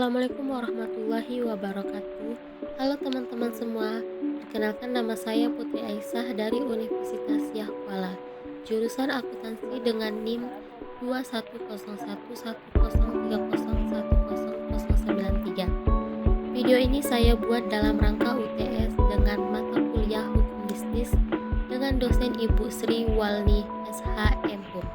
Assalamualaikum warahmatullahi wabarakatuh. Halo teman-teman semua, perkenalkan nama saya Putri Aisyah dari Universitas Yahkuala, jurusan akuntansi dengan NIM 210110301093. Video ini saya buat dalam rangka UTS dengan mata kuliah Hukum Bisnis dengan dosen Ibu Sri Walni SHM Hum.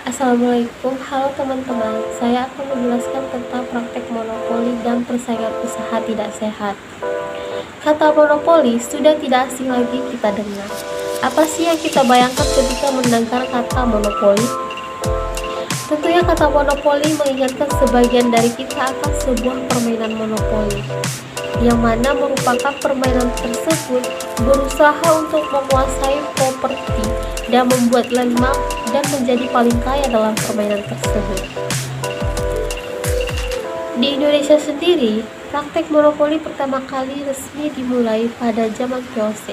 Assalamualaikum, halo teman-teman. Saya akan menjelaskan tentang praktek monopoli dan persaingan usaha tidak sehat. Kata monopoli sudah tidak asing lagi kita dengar. Apa sih yang kita bayangkan ketika mendengar kata monopoli? Tentunya kata monopoli mengingatkan sebagian dari kita akan sebuah permainan monopoli, yang mana merupakan permainan tersebut berusaha untuk menguasai properti dan membuat lemah dan menjadi paling kaya dalam permainan tersebut. Di Indonesia sendiri, praktek monopoli pertama kali resmi dimulai pada zaman VOC,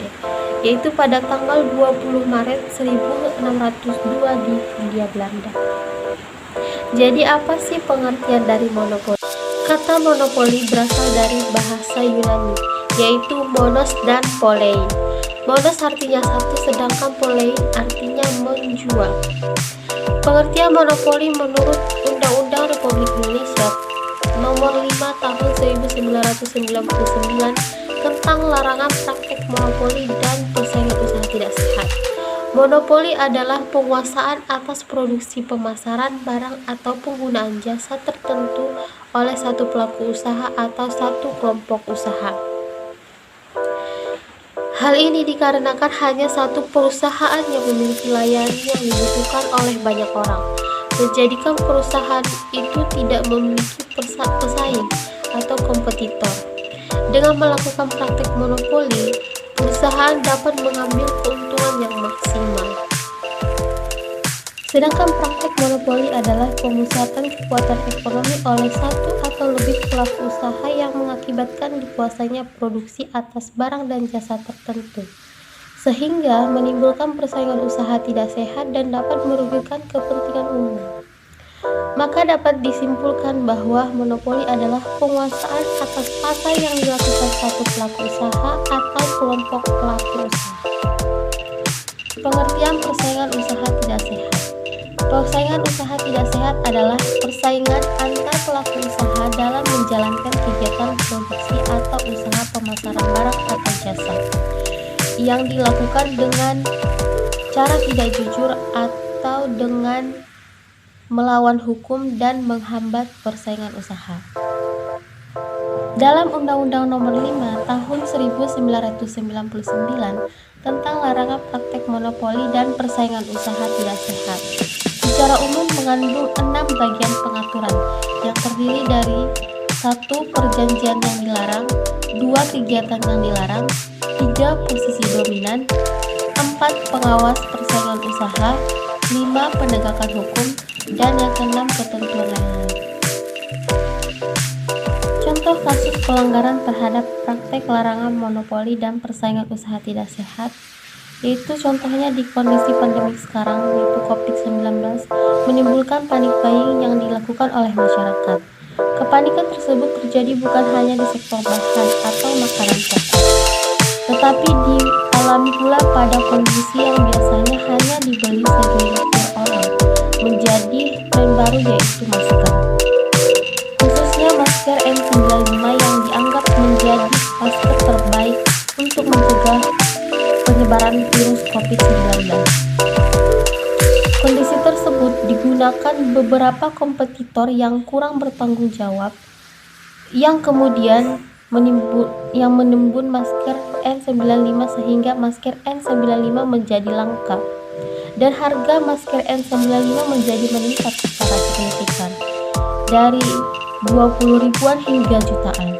yaitu pada tanggal 20 Maret 1602 di Hindia Belanda. Jadi apa sih pengertian dari monopoli? Kata monopoli berasal dari bahasa Yunani, yaitu monos dan polei. Monos artinya satu, sedangkan polei artinya menjual. Pengertian monopoli menurut Undang-Undang Republik Indonesia Nomor 5 Tahun 1999 tentang larangan praktek monopoli dan persaingan usaha tidak sehat. Monopoli adalah penguasaan atas produksi, pemasaran barang atau penggunaan jasa tertentu oleh satu pelaku usaha atau satu kelompok usaha. Hal ini dikarenakan hanya satu perusahaan yang memiliki layanan yang dibutuhkan oleh banyak orang, menjadikan perusahaan itu tidak memiliki pesaing atau kompetitor. Dengan melakukan praktek monopoli, perusahaan dapat mengambil keuntungan yang maksimal. Sedangkan praktek monopoli adalah pemusatan kekuatan ekonomi oleh satu atau lebih pelaku usaha yang mengakibatkan dikuasainya produksi atas barang dan jasa tertentu, sehingga menimbulkan persaingan usaha tidak sehat dan dapat merugikan kepentingan umum. Maka dapat disimpulkan bahwa monopoli adalah penguasaan atas pasar yang dilakukan satu pelaku usaha atau kelompok pelaku usaha. Pengertian persaingan usaha tidak sehat. Persaingan usaha tidak sehat adalah persaingan antar pelaku usaha dalam menjalankan kegiatan produksi atau usaha pemasaran barang atau jasa yang dilakukan dengan cara tidak jujur atau dengan melawan hukum dan menghambat persaingan usaha. Dalam Undang-Undang Nomor 5 Tahun 1999 tentang larangan praktek monopoli dan persaingan usaha tidak sehat, secara umum mengandung 6 bagian pengaturan yang terdiri dari 1. Perjanjian yang dilarang, 2. Kegiatan yang dilarang, 3. Posisi dominan, 4. Pengawas persaingan usaha, 5. Penegakan hukum, dan yang keenam ketentuan lain. Contoh kasus pelanggaran terhadap praktek larangan monopoli dan persaingan usaha tidak sehat, yaitu contohnya di kondisi pandemik sekarang, yaitu COVID-19, menimbulkan panic buying yang dilakukan oleh masyarakat. Kepanikan tersebut terjadi bukan hanya di sektor bahan atau makanan pokok, tetapi dialami pula pada kondisi yang biasanya hanya dibeli segelintir orang, menjadi tren baru yaitu masker. Khususnya masker N95 yang dianggap menjadi masker terbaik untuk mencegah penyebaran virus COVID-19. Kondisi tersebut digunakan beberapa kompetitor yang kurang bertanggung jawab yang kemudian menimbun masker N95 sehingga masker N95 menjadi langka dan harga masker N95 menjadi meningkat secara signifikan dari 20 ribuan hingga jutaan.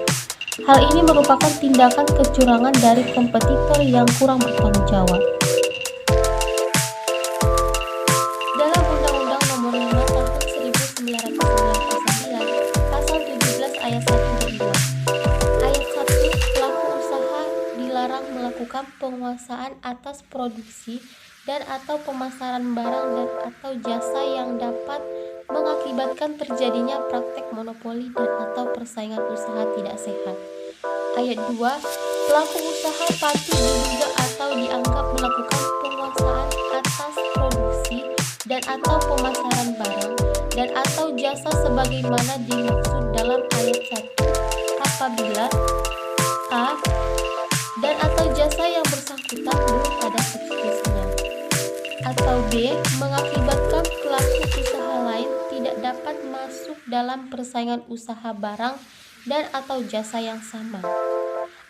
Hal ini merupakan tindakan kecurangan dari kompetitor yang kurang bertanggung jawab. Dalam Undang-Undang Nomor 5 Tahun 1999, Pasal 17 Ayat 1 dan 2. Ayat 1, pelaku usaha dilarang melakukan penguasaan atas produksi, dan atau pemasaran barang dan atau jasa yang dapat mengakibatkan terjadinya praktek monopoli dan atau persaingan usaha tidak sehat. Ayat 2, pelaku usaha patut diduga atau dianggap melakukan penguasaan atas produksi dan atau pemasaran barang dan atau jasa sebagaimana dimaksud dalam ayat 1 apabila A. dan atau jasa yang bersangkutan belum ada substitusinya, atau B. mengakibatkan pelaku usaha lain tidak dapat masuk dalam persaingan usaha barang dan atau jasa yang sama,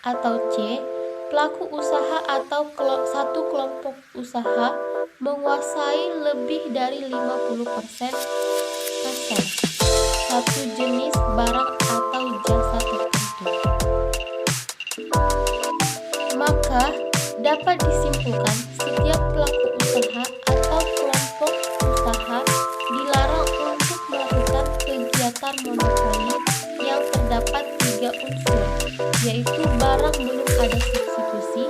atau C. pelaku usaha atau satu kelompok usaha menguasai lebih dari 50% pasar satu jenis barang atau jasa tertentu. Maka dapat disimpulkan setiap pelaku usaha atau kelompok usaha dilarang untuk melakukan kegiatan monopoli yang terdapat 3 unsur, yaitu barang belum ada substitusi,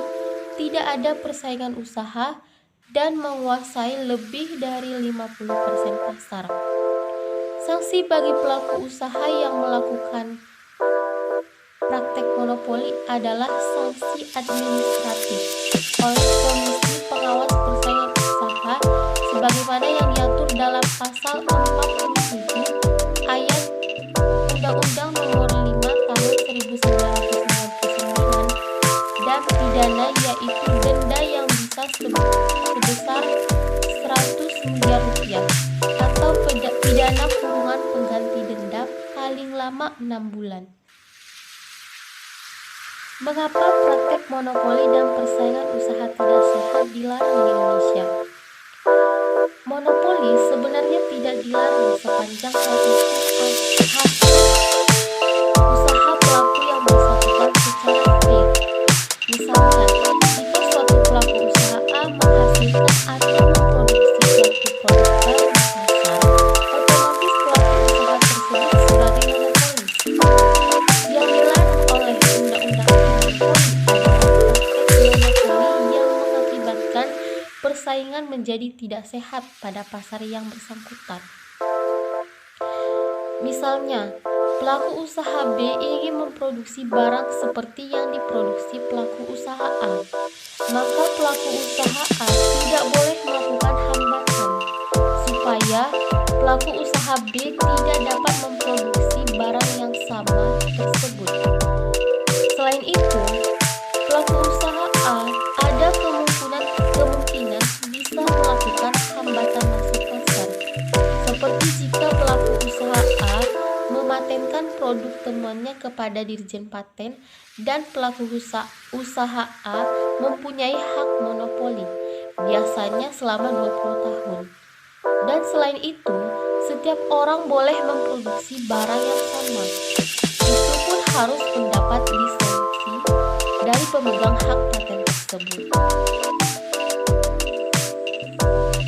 tidak ada persaingan usaha, dan menguasai lebih dari 50% pasar. Sanksi bagi pelaku usaha yang melakukan praktek monopoli adalah sanksi administratif oleh Komisi Pengawas Persaingan Usaha sebagaimana yang diatur dalam pasal 47 ayat Undang-Undang Nomor 5 Tahun 1999 dan pidana, yaitu denda yang bisa sebesar 100 miliar rupiah atau pidana kurungan pengganti denda paling lama 6 bulan. Mengapa praktek monopoli dan persaingan usaha tidak sehat dilarang di Indonesia? Monopoli sebenarnya tidak dilarang sepanjang hal itu hasil usaha pelaku yang bersangkutan secara fair. Misalnya, jika suatu pelaku usaha A menghasilkan atau memproduksi suatu produk baru di pasar, otomatis pelaku usaha tersebut sebagai monopolis. Yang dilarang oleh undang-undang yang mengakibatkan persaingan menjadi tidak sehat pada pasar yang bersangkutan. Misalnya, pelaku usaha B ingin memproduksi barang seperti yang diproduksi pelaku usaha A, maka pelaku usaha A tidak boleh melakukan hambatan supaya pelaku usaha B tidak dapat memproduksi barang yang sama tersebut. Selain itu, pelaku usaha A ada kemungkinan bisa melakukan hambatan masuk pasar, seperti jika pelaku usaha A mematenkan produk temuannya kepada Dirjen Paten dan pelaku usaha A mempunyai hak monopoli, biasanya selama 20 tahun. Dan selain itu, setiap orang boleh memproduksi barang yang sama. Itu pun harus mendapat lisensi dari pemegang hak paten tersebut.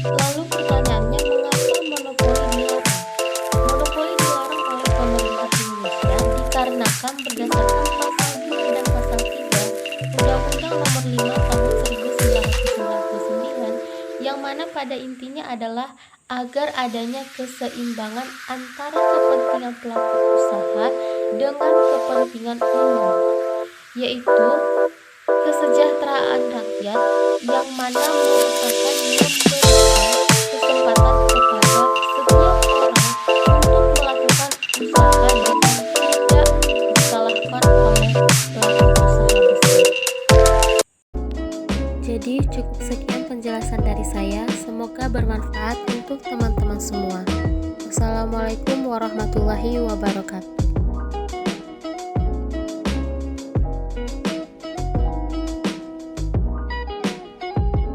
Lalu pertanyaannya, mengapa monopoli dilarang? Monopoli dilarang oleh pemerintah Indonesia dikarenakan berdasarkan pasal 2 dan pasal 3 Undang-Undang Nomor 5 Tahun 1999 yang mana pada intinya adalah agar adanya keseimbangan antara kepentingan pelaku usaha dengan kepentingan umum, yaitu kesejahteraan rakyat yang mana merupakan memberikan kesempatan kepada setiap orang untuk melakukan usaha dengan tidak disalahkan oleh pelaku usaha besar. Jadi cukup sekian penjelasan dari saya, semoga bermanfaat untuk teman-teman semua. Wassalamualaikum warahmatullahi wabarakatuh.